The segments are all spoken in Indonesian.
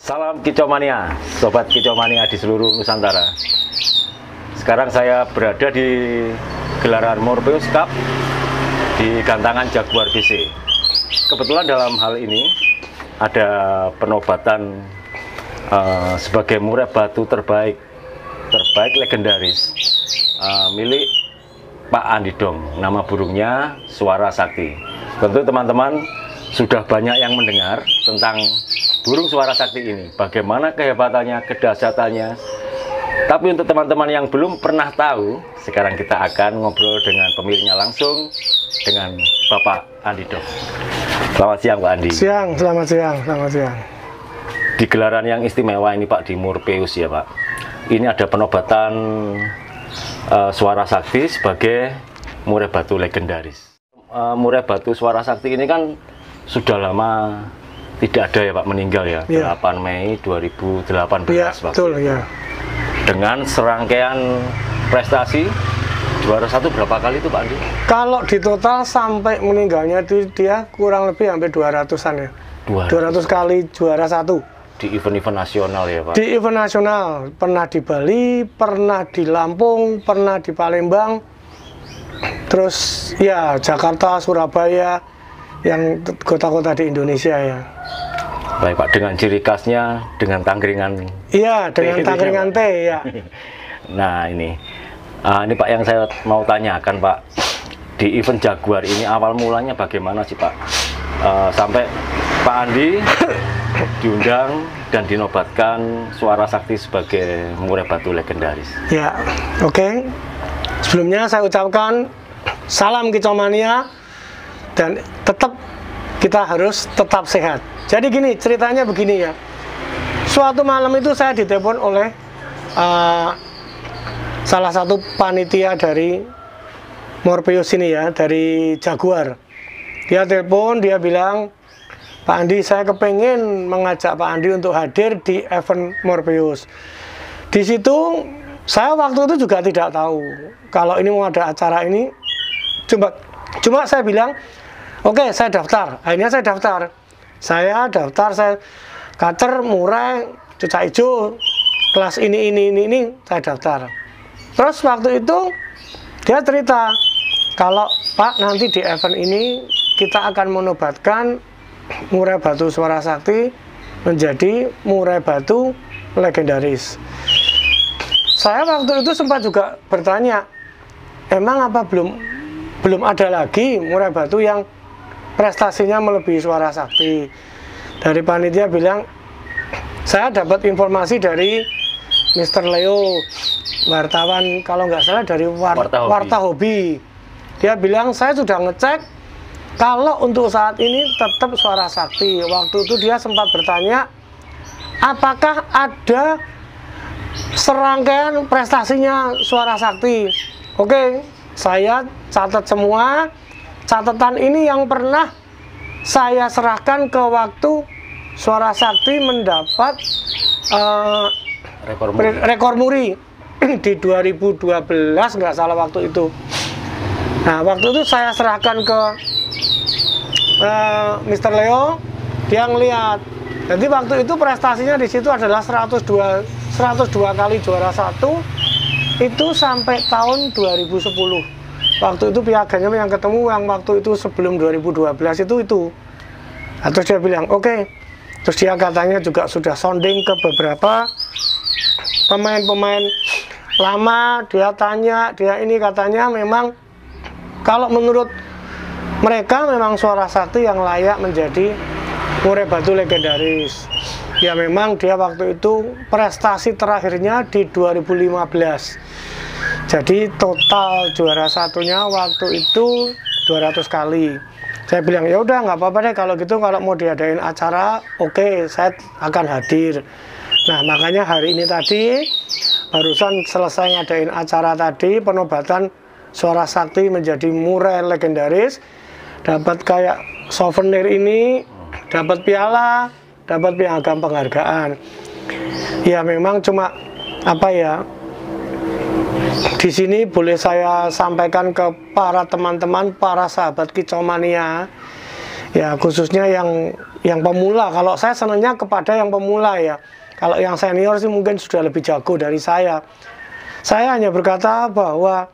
Salam Kicomania, Sobat Kicomania di seluruh Nusantara. Sekarang saya berada di gelaran Morpheus Cup di gantangan Jaguar BC. Kebetulan dalam hal ini ada penobatan sebagai murai batu terbaik legendaris milik Pak Andi Dong. Nama burungnya Suara Sakti. Tentu teman-teman sudah banyak yang mendengar tentang burung Suara Sakti ini, bagaimana kehebatannya, kedahsyatannya. Tapi untuk teman-teman yang belum pernah tahu, sekarang kita akan ngobrol dengan pemiliknya langsung, dengan Bapak Andi Dong. Selamat siang Pak Andi. Selamat siang. Di gelaran yang istimewa ini Pak, di Morpheus ya Pak, ini ada penobatan Suara Sakti sebagai murai batu legendaris. Murai batu Suara Sakti ini kan sudah lama tidak ada ya Pak, meninggal ya, 8 Mei 2018 ya, betul itu. ya. Dengan serangkaian prestasi juara satu berapa kali itu Pak Andi? Kalau di total sampai meninggalnya itu dia kurang lebih hampir 200-an ya. 200 kali juara satu. Di event-event nasional ya Pak? Di event nasional, pernah di Bali, pernah di Lampung, pernah di Palembang, terus ya Jakarta, Surabaya, yang kota-kota di Indonesia ya. Baik Pak, dengan ciri khasnya, dengan tangkringan. Iya, dengan tangkringan teh ya. Nah ini Pak yang saya mau tanyakan Pak, di event Jaguar ini awal mulanya bagaimana sih Pak, sampai Pak Andi diundang dan dinobatkan Suara Sakti sebagai murai batu legendaris? Ya, oke. Sebelumnya saya ucapkan salam Kicomania. Dan kita harus tetap sehat. Jadi gini, ceritanya begini ya. Suatu malam itu saya ditelepon oleh salah satu panitia dari Morpheus ini ya, dari Jaguar. Dia telepon, dia bilang, Pak Andi, saya kepengen mengajak Pak Andi untuk hadir di event Morpheus. Di situ saya waktu itu juga tidak tahu kalau ini mau ada acara ini. Cuma saya bilang, oke, saya daftar. Akhirnya saya daftar. Saya kacer, murai, cucak hijau, kelas ini, saya daftar. Terus waktu itu dia cerita, kalau Pak nanti di event ini kita akan menobatkan murai batu Suara Sakti menjadi murai batu legendaris. Saya waktu itu sempat juga bertanya, emang apa belum ada lagi murai batu yang prestasinya melebihi Suara Sakti? Dari panitia bilang, saya dapat informasi dari Mr. Leo, wartawan kalau nggak salah dari Warta Hobi. Dia bilang, saya sudah ngecek kalau untuk saat ini tetap Suara Sakti. Waktu itu dia sempat bertanya, apakah ada serangkaian prestasinya Suara Sakti? Oke, saya catat semua. Catatan ini yang pernah saya serahkan ke waktu Suara Sakti mendapat rekor muri di 2012 nggak salah waktu itu. Nah waktu itu saya serahkan ke Mr. Leo, dia ngelihat. Jadi waktu itu prestasinya di situ adalah 102 kali juara satu, itu sampai tahun 2010. Waktu itu piagannya yang ketemu yang waktu itu sebelum 2012 itu. Nah, terus dia bilang oke. Terus dia katanya juga sudah sounding ke beberapa pemain-pemain lama. Dia tanya, dia ini katanya memang kalau menurut mereka memang Suara Sakti yang layak menjadi murai batu legendaris. Ya memang dia waktu itu prestasi terakhirnya di 2015. Jadi total juara satunya waktu itu 200 kali. Saya bilang ya udah nggak apa-apa deh kalau gitu, kalau mau diadain acara oke, saya akan hadir. Nah makanya hari ini tadi barusan selesai ngadain acara tadi, penobatan Suara Sakti menjadi murai legendaris, dapat kayak souvenir ini, dapat piala, dapat piagam penghargaan. Ya memang cuma apa ya, di sini boleh saya sampaikan ke para teman-teman, para sahabat Kicomania, ya khususnya yang pemula. Kalau saya senangnya kepada yang pemula ya. Kalau yang senior sih mungkin sudah lebih jago dari saya. Saya hanya berkata bahwa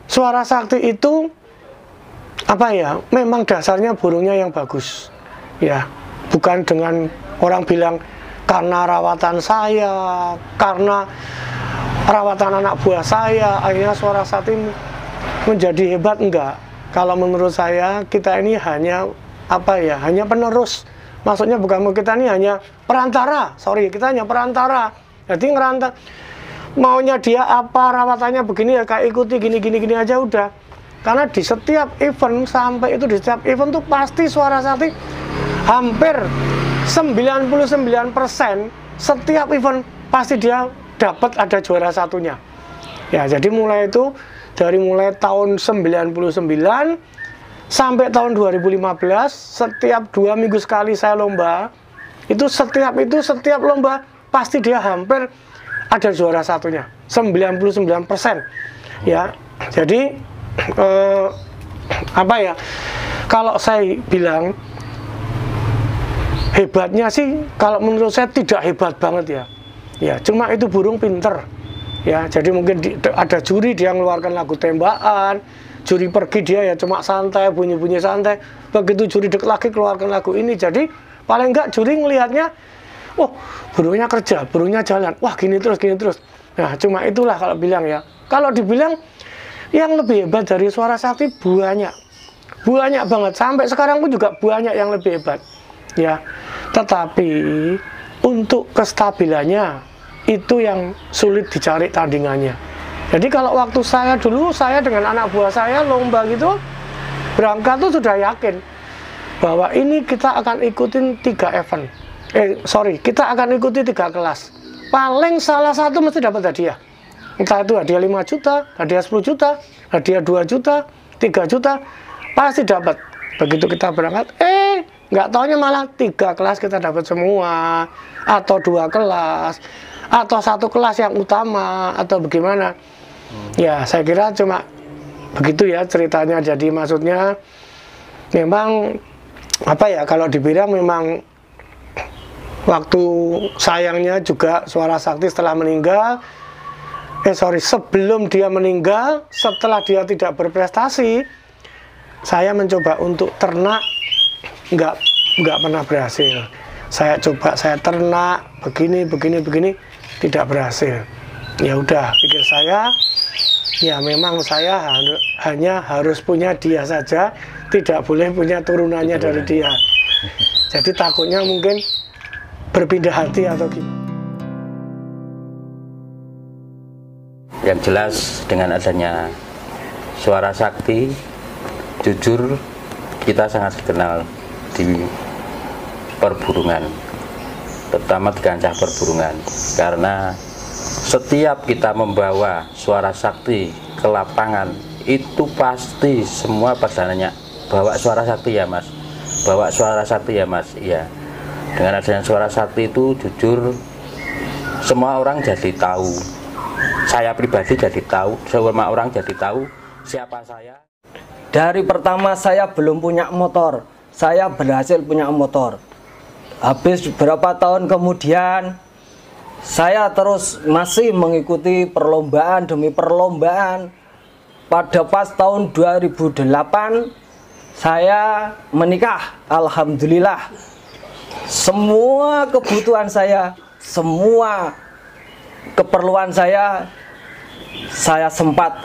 suara sakti itu apa ya? Memang dasarnya burungnya yang bagus. Ya, bukan dengan orang bilang karena rawatan saya, karena rawatan anak buah saya, akhirnya suara sakti menjadi hebat. Enggak. Kalau menurut saya kita ini hanya apa ya? Hanya penerus. Maksudnya bukan kita ini hanya perantara. Kita hanya perantara. Jadi ngerantau maunya dia apa, rawatannya begini ya kayak ikuti gini aja udah. Karena di setiap event sampai itu di setiap event tuh pasti suara sakti hampir 99% setiap event pasti dia dapat ada juara satunya. Ya, jadi mulai tahun 99 sampai tahun 2015, setiap 2 minggu sekali saya lomba. Setiap lomba pasti dia hampir ada juara satunya, 99%. Ya. Jadi apa ya? Kalau saya bilang hebatnya sih, kalau menurut saya tidak hebat banget ya. Ya, cuma itu burung pinter. Ya, jadi mungkin ada juri dia ngeluarkan lagu tembakan, juri pergi dia ya cuma santai, bunyi-bunyi santai. Begitu juri deket lagi keluarkan lagu ini. Jadi paling enggak juri ngelihatnya, oh burungnya kerja, burungnya jalan, wah gini terus. Nah, cuma itulah kalau bilang ya. Kalau dibilang yang lebih hebat dari suara sakti banyak banget. Sampai sekarang pun juga banyak yang lebih hebat. Ya, tetapi untuk kestabilannya itu yang sulit dicari tandingannya. Jadi kalau waktu saya dulu, saya dengan anak buah saya lomba gitu, berangkat tuh sudah yakin bahwa ini kita akan ikutin 3 event. Kita akan ikuti 3 kelas. Paling salah satu mesti dapat hadiah. Entah itu hadiah 5 juta, hadiah 10 juta, hadiah 2 juta, 3 juta, pasti dapat. Begitu kita berangkat, nggak taunya malah 3 kelas kita dapat semua, atau 2 kelas, atau 1 kelas yang utama, atau bagaimana. Ya, saya kira cuma begitu ya ceritanya. Jadi maksudnya memang apa ya, kalau dibilang memang waktu sayangnya juga suara sakti setelah meninggal, sebelum dia meninggal, setelah dia tidak berprestasi, saya mencoba untuk ternak, nggak pernah berhasil. Saya coba, saya ternak begini, tidak berhasil. Ya udah, pikir saya, ya memang saya hanya harus punya dia saja, tidak boleh punya turunannya dari dia. Jadi takutnya mungkin berpindah hati atau gimana. Yang jelas dengan adanya suara sakti, jujur kita sangat dikenal di perburungan, terutama di kancah perburungan, karena setiap kita membawa suara sakti ke lapangan itu pasti semua pada nanya, bawa suara sakti ya mas, bawa suara sakti ya mas. Iya, dengan adanya suara sakti itu jujur semua orang jadi tahu, saya pribadi jadi tahu, semua orang jadi tahu siapa saya. Dari pertama saya belum punya motor, saya berhasil punya motor. Habis beberapa tahun kemudian saya terus masih mengikuti perlombaan demi perlombaan. Pada pas tahun 2008 saya menikah, alhamdulillah. Semua kebutuhan saya, semua keperluan saya sempat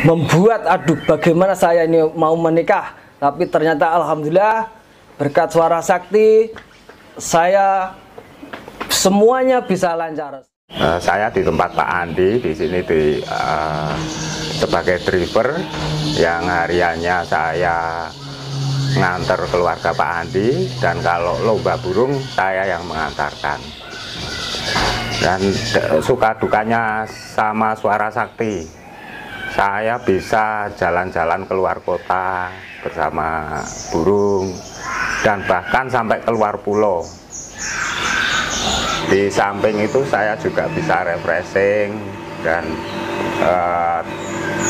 membuat bagaimana saya ini mau menikah. Tapi ternyata alhamdulillah berkat suara sakti saya semuanya bisa lancar. Saya di tempat Pak Andi di sini sebagai driver yang hariannya saya nganter keluarga Pak Andi, dan kalau lomba burung saya yang mengantarkan. Dan suka dukanya sama suara sakti, saya bisa jalan-jalan keluar kota bersama burung dan bahkan sampai keluar pulau. Di samping itu saya juga bisa refreshing dan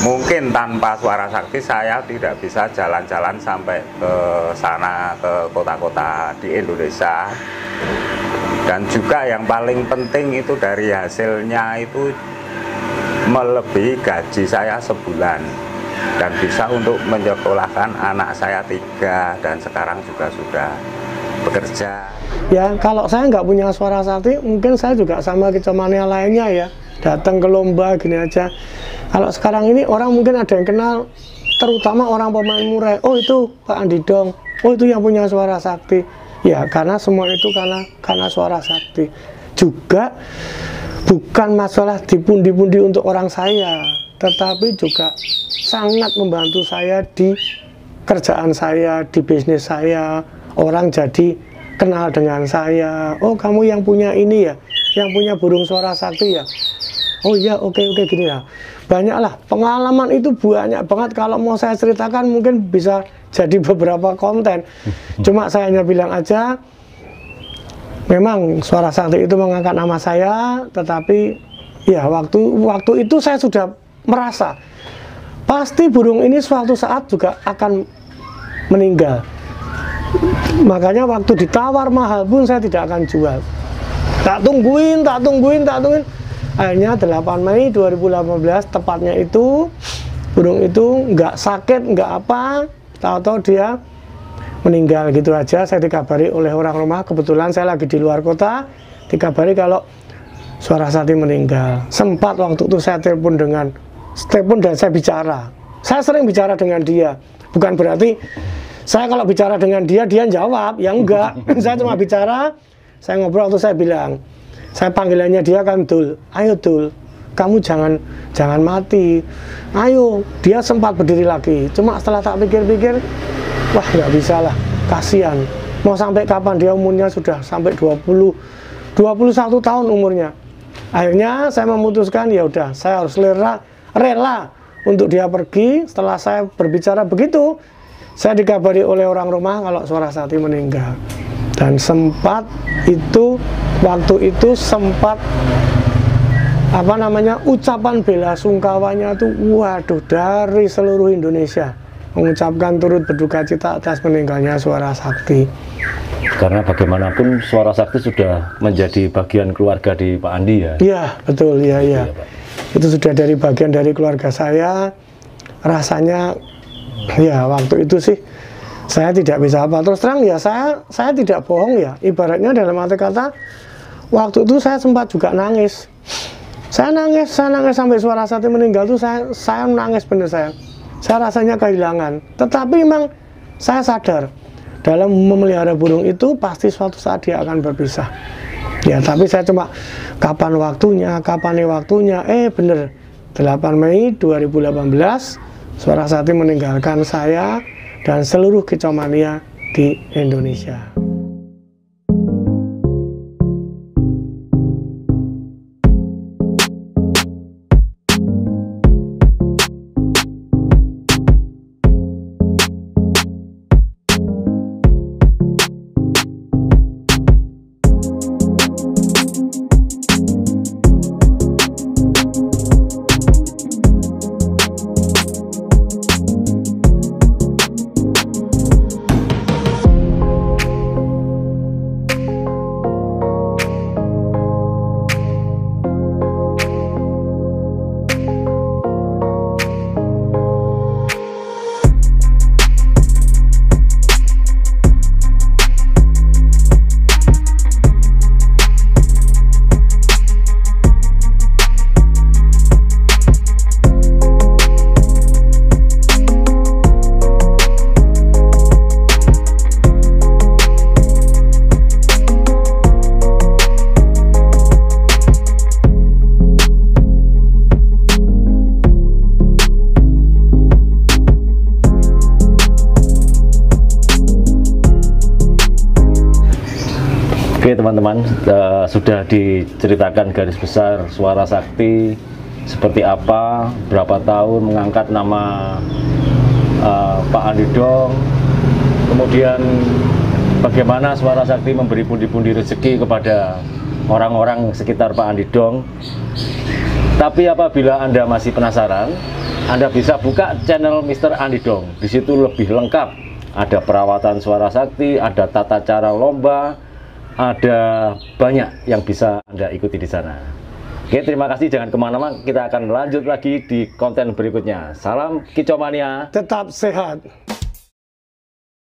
mungkin tanpa suara sakti saya tidak bisa jalan-jalan sampai ke sana, ke kota-kota di Indonesia. Dan juga yang paling penting itu dari hasilnya itu melebihi gaji saya sebulan, dan bisa untuk menyekolahkan anak saya 3 dan sekarang juga sudah bekerja. Ya, kalau saya nggak punya suara sakti, mungkin saya juga sama kicomania lainnya ya, datang ke lomba gini aja. Kalau sekarang ini orang mungkin ada yang kenal, terutama orang pemain murai, oh itu Pak Andi Dong, oh itu yang punya suara sakti. Ya, karena semua itu karena suara sakti. Juga bukan masalah dipundi-pundi untuk orang saya, tetapi juga sangat membantu saya di kerjaan saya, di bisnis saya. Orang jadi kenal dengan saya, oh kamu yang punya ini ya, yang punya burung suara sakti ya. Oh iya, oke gini ya. Banyaklah pengalaman itu, banyak banget. Kalau mau saya ceritakan mungkin bisa jadi beberapa konten. Cuma saya hanya bilang aja, memang suara sakti itu mengangkat nama saya, tetapi ya waktu itu saya sudah merasa pasti burung ini suatu saat juga akan meninggal. Makanya waktu ditawar mahal pun saya tidak akan jual. Tak tungguin. Akhirnya 8 Mei 2018 tepatnya itu, burung itu nggak sakit, nggak apa, tahu-tahu dia meninggal gitu aja. Saya dikabari oleh orang rumah, kebetulan saya lagi di luar kota, dikabari kalau suara sakti meninggal. Sempat waktu itu saya telepon dan saya bicara. Saya sering bicara dengan dia, bukan berarti saya kalau bicara dengan dia jawab, ya enggak. Saya cuma bicara, saya ngobrol, waktu saya bilang, saya panggilannya dia kan Dul, ayo Dul, kamu jangan mati, ayo. Dia sempat berdiri lagi, cuma setelah tak pikir-pikir, wah nggak bisa lah, kasihan. Mau sampai kapan, dia umurnya sudah sampai 21 tahun umurnya. Akhirnya saya memutuskan, ya udah, saya harus rela untuk dia pergi. Setelah saya berbicara begitu, saya dikabari oleh orang rumah kalau suara sakti meninggal. Dan sempat itu, waktu itu sempat ucapan bela sungkawanya tuh, waduh, dari seluruh Indonesia mengucapkan turut berduka cita atas meninggalnya suara sakti. Karena bagaimanapun suara sakti sudah menjadi bagian keluarga di Pak Andi ya. Iya, betul, iya. Ya, Pak. Itu sudah dari bagian dari keluarga saya. Rasanya ya waktu itu sih saya tidak bisa apa. Terus terang ya, saya tidak bohong ya. Ibaratnya dalam arti kata, waktu itu saya sempat juga nangis. Saya nangis sampai suara sakti meninggal tuh saya nangis bener saya. Saya rasanya kehilangan. Tetapi memang saya sadar dalam memelihara burung itu pasti suatu saat dia akan berpisah. Ya, tapi saya cuma kapan nih waktunya. Bener 8 Mei 2018 suara sakti meninggalkan saya dan seluruh kicomania di Indonesia. Oke teman-teman, sudah diceritakan garis besar suara sakti seperti apa, berapa tahun mengangkat nama Pak Andi Dong, kemudian bagaimana suara sakti memberi pundi-pundi rezeki kepada orang-orang sekitar Pak Andi Dong. Tapi apabila Anda masih penasaran, Anda bisa buka channel Mr. Andi Dong. Di situ lebih lengkap. Ada perawatan suara sakti, ada tata cara lomba, ada banyak yang bisa Anda ikuti di sana. Oke, terima kasih. Jangan kemana-mana. Kita akan lanjut lagi di konten berikutnya. Salam Kicomania. Tetap sehat.